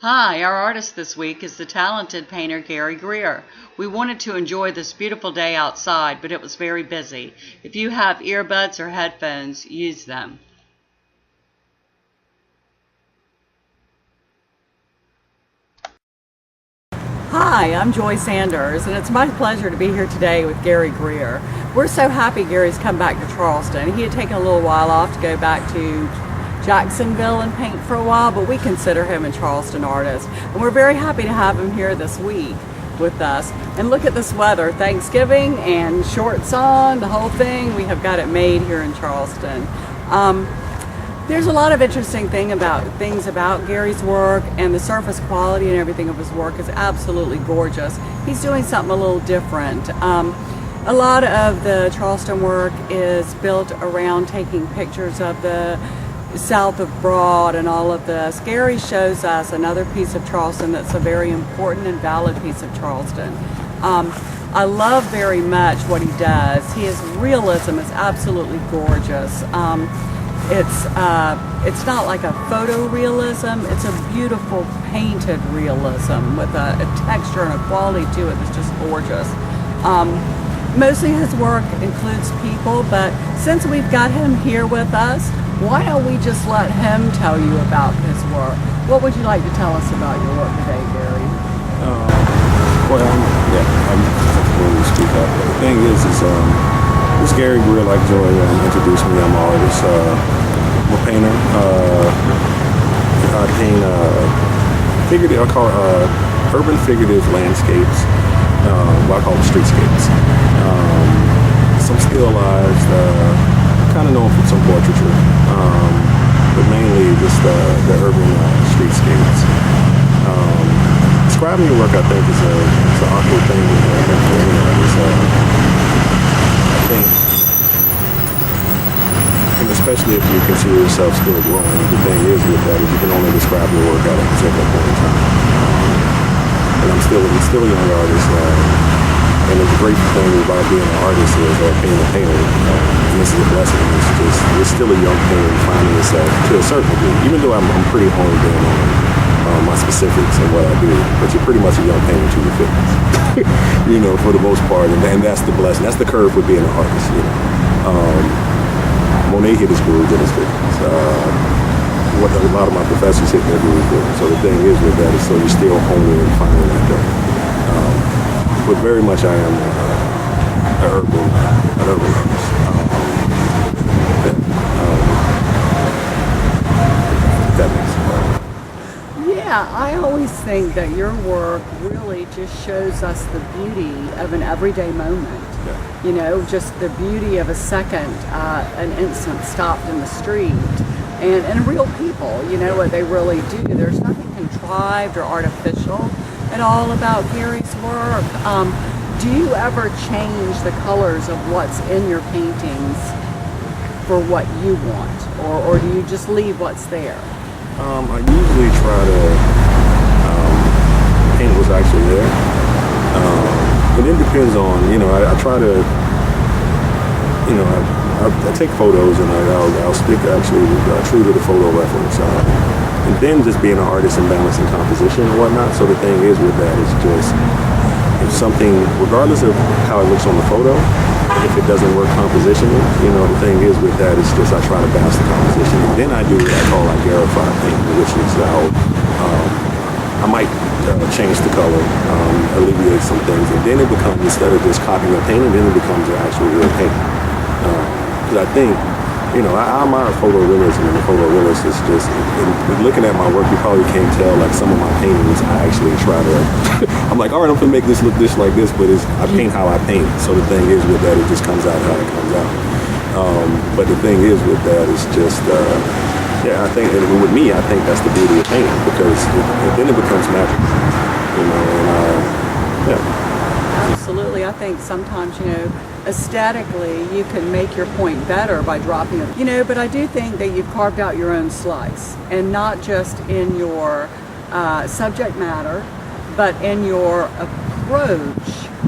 Hi, our artist this week is the talented painter Gary Grier. We wanted to enjoy this beautiful day outside, but it was very busy. If you have earbuds or headphones, use them. Hi, I'm Joy Sanders, and it's my pleasure to be here today with Gary Grier. We're so happy Gary's come back to Charleston. He had taken a little while off to go back to Jacksonville and paint for a while, but we consider him a Charleston artist. And we're very happy to have him here this week with us. And look at this weather, Thanksgiving and shorts on, the whole thing. We have got it made here in Charleston. There's a lot of interesting things about Gary's work, and the surface quality and everything of his work is absolutely gorgeous. He's doing something a little different. A lot of the Charleston work is built around taking pictures of the south of Broad and all of this. Gary shows us another piece of Charleston that's a very important and valid piece of Charleston. I love very much what he does. His realism is absolutely gorgeous. It's not like a photorealism, it's a beautiful painted realism with a texture and a quality to it that's just gorgeous. Mostly his work includes people, but since we've got him here with us, why don't we just let him tell you about his work? What would you like to tell us about your work today, Gary? I'm going to speak up. The thing is this Gary Grier, like Joy introduced me. I'm an artist. I'm a painter. I paint figurative. I call it urban figurative landscapes. What I call them streetscapes. Some still lives. Kind of known for some portraiture, but mainly just the urban streetscapes. Describing your work, I think, is an awkward thing. I think, and especially if you consider yourself still growing, the thing is with that is you can only describe your work at a particular point in time. And I'm still a young artist, and the great thing about being an artist is being a painter. And this is a blessing. You're still a young painter finding yourself to a certain degree, even though I'm pretty honed in on my specifics and what I do. But you're pretty much a young painter to your 50s, for the most part. And that's the blessing. That's the curve with being an artist. Monet hit his groove in his 50s. What a lot of my professors hit their groove with. So the thing is with that is so you're still honing and finding that thing. But very much I am an urban artist. That makes sense. Yeah, I always think that your work really just shows us the beauty of an everyday moment. Yeah. Just the beauty of a second, an instant stopped in the street. And real people, what they really do. There's nothing contrived or artificial at all about Gary's work. Do you ever change the colors of what's in your paintings for what you want, or do you just leave what's there? I usually try to paint what's actually there. But it depends on, I try to, I take photos and I'll stick actually true to the photo reference. And then just being an artist and balancing composition and whatnot. So the thing is with that is just, if something, regardless of how it looks on the photo, if it doesn't work compositionally, the thing is with that is just I try to balance the composition. And then I do what I call like verified painting, which is I might change the color, alleviate some things, and then it becomes, instead of just copying a painting, then it becomes an actual real painting. Because I think, I admire photorealism, and the photorealist is just, in looking at my work, you probably can't tell, like some of my paintings, I actually try to, I'm like, all right, I'm gonna make this look this like this, but I paint how I paint. So the thing is with that, it just comes out how it comes out. But the thing is with that is just, I think, and with me, I think that's the beauty of painting, because then it becomes magic, Absolutely. I think sometimes, aesthetically, you can make your point better by dropping it. But I do think that you've carved out your own slice, and not just in your subject matter, but in your approach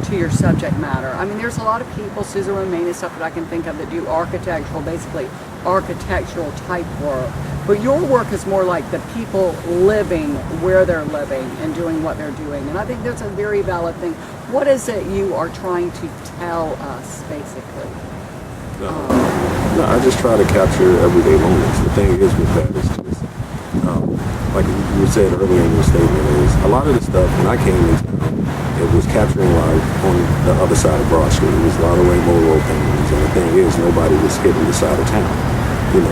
to your subject matter. I mean, there's a lot of people, Susan Romaine and stuff that I can think of, that do architectural, basically architectural type work. But your work is more like the people living where they're living and doing what they're doing. And I think that's a very valid thing. What is it you are trying to tell us, basically? No, I just try to capture everyday moments. The thing is with that is just, like you said earlier in your statement, is a lot of the stuff when I came in town, it was capturing life on the other side of Broad Street. It was a lot of rainbow road paintings, and the thing is, nobody was hitting the side of town.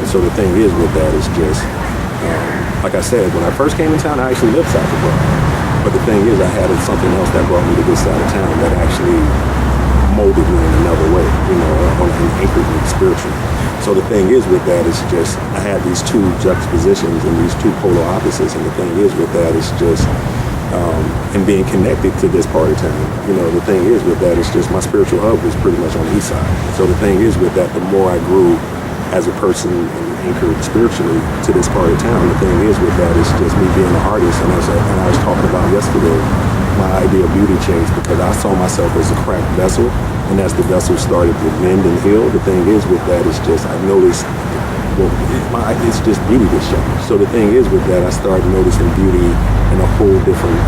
So the thing is with that is just, like I said, when I first came in town, I actually lived south of Broad. But the thing is, I had something else that brought me to this side of town that actually molded me in another way, and anchored me spiritually. So the thing is with that is just, I had these two juxtapositions and these two polar opposites, and the thing is with that is just, and being connected to this part of town. The thing is with that is just, my spiritual hub was pretty much on the east side. So the thing is with that, the more I grew as a person and anchored spiritually to this part of town, the thing is with that is just me being an artist, and as I was talking about yesterday, my idea of beauty changed because I saw myself as a cracked vessel, and as the vessel started to mend and heal, the thing is with that is just, I noticed, it's just beauty that changed. So the thing is with that, I started noticing beauty in a whole different,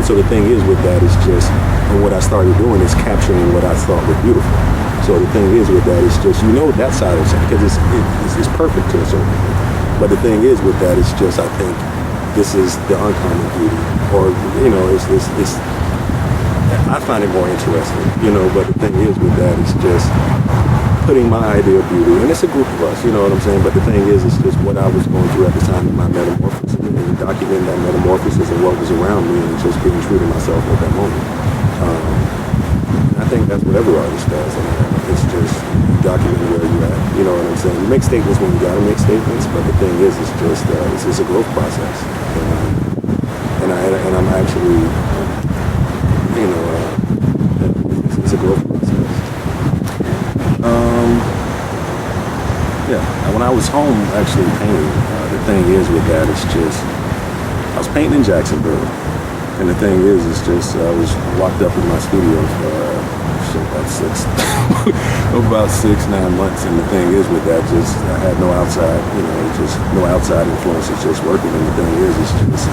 so the thing is with that is just, and what I started doing is capturing what I thought was beautiful. So the thing is with that is just, that side of it, because it's perfect to a certain degree. But the thing is with that, it's just, I think, this is the uncommon beauty, or it's I find it more interesting, but the thing is with that is just putting my idea of beauty, and it's a group of us, you know what I'm saying, but the thing is, it's just what I was going through at the time of my metamorphosis, and documenting that metamorphosis and what was around me, and just being true to myself at that moment. I think that's what every artist does, and it's just documenting where you're at, you know what I'm saying. You make statements when you gotta make statements, but the thing is, it's just, it's a growth process, and I'm actually, it's a growth process. When I was home actually painting, the thing is with that, it's just, I was painting in Jacksonville, and the thing is, it's just, I was locked up in my studio for about 6-9 months, and the thing is with that, just, I had no outside, just no outside influence, it's just working, and the thing is, it's just,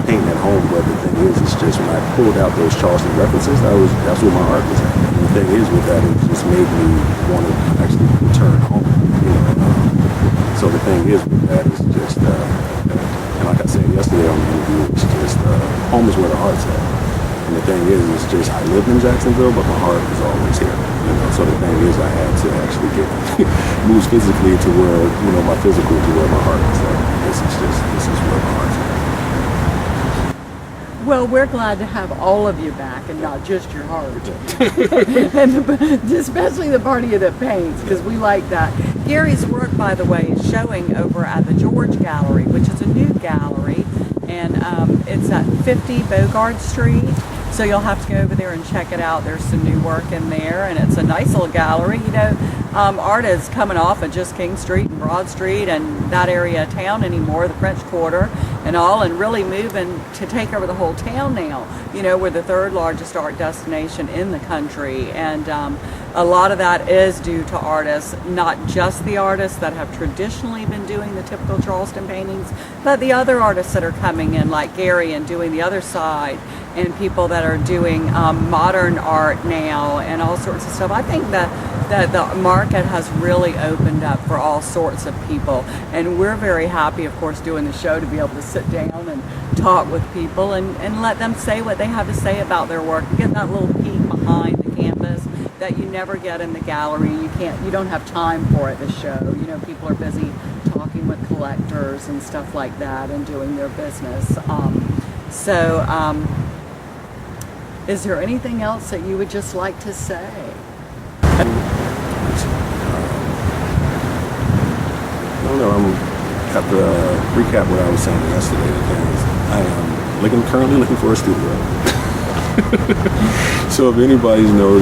painting at home, but the thing is, it's just when I pulled out those Charleston references, that's where my heart was at. And the thing is with that, it just made me want to actually return home. So the thing is with that, it's just, and like I said yesterday on the interview, it's just, home is where the heart's at. And the thing is, it's just, I lived in Jacksonville, but my heart was always here. So the thing is, I had to actually move physically to where, my physical to where my heart is at. This is where my heart's at. Well, we're glad to have all of you back and not just your heart. And especially the part of you that paints, because we like that. Gary's work, by the way, is showing over at the George Gallery, which is a new gallery, and it's at 50 Bogard Street. So you'll have to go over there and check it out. There's some new work in there, and it's a nice little gallery. Art is coming off of just King Street and Broad Street and that area of town anymore, the French Quarter and all, and really moving to take over the whole town now. We're the third largest art destination in the country, and a lot of that is due to artists, not just the artists that have traditionally been doing the typical Charleston paintings, but the other artists that are coming in, like Gary, and doing the other side, and people that are doing modern art now and all sorts of stuff. I think that the market has really opened up for all sorts of people, and we're very happy, of course, doing the show to be able to sit down and talk with people and let them say what they have to say about their work, and get that little peek behind the canvas that you never get in the gallery. You don't have time for it, the show. People are busy talking with collectors and stuff like that and doing their business. Is there anything else that you would just like to say? I don't know. I'm have to recap what I was saying yesterday. Because I am currently looking for a studio. So if anybody knows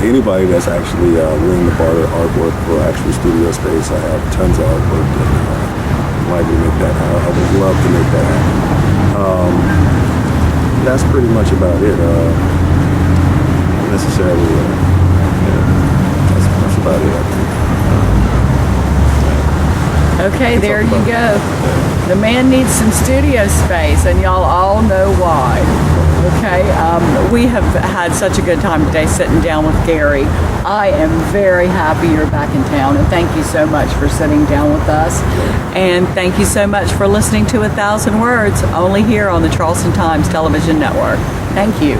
anybody that's actually willing to barter artwork for actual studio space, I have tons of artwork that I'd like to make that. I would love to make that happen. That's pretty much about it. Necessarily, that's about it, I think. Okay, there you go. The man needs some studio space, and y'all all know why. Okay, we have had such a good time today sitting down with Gary. I am very happy you're back in town, and thank you so much for sitting down with us. And thank you so much for listening to 1,000 Words, only here on the Charleston Times Television Network. Thank you.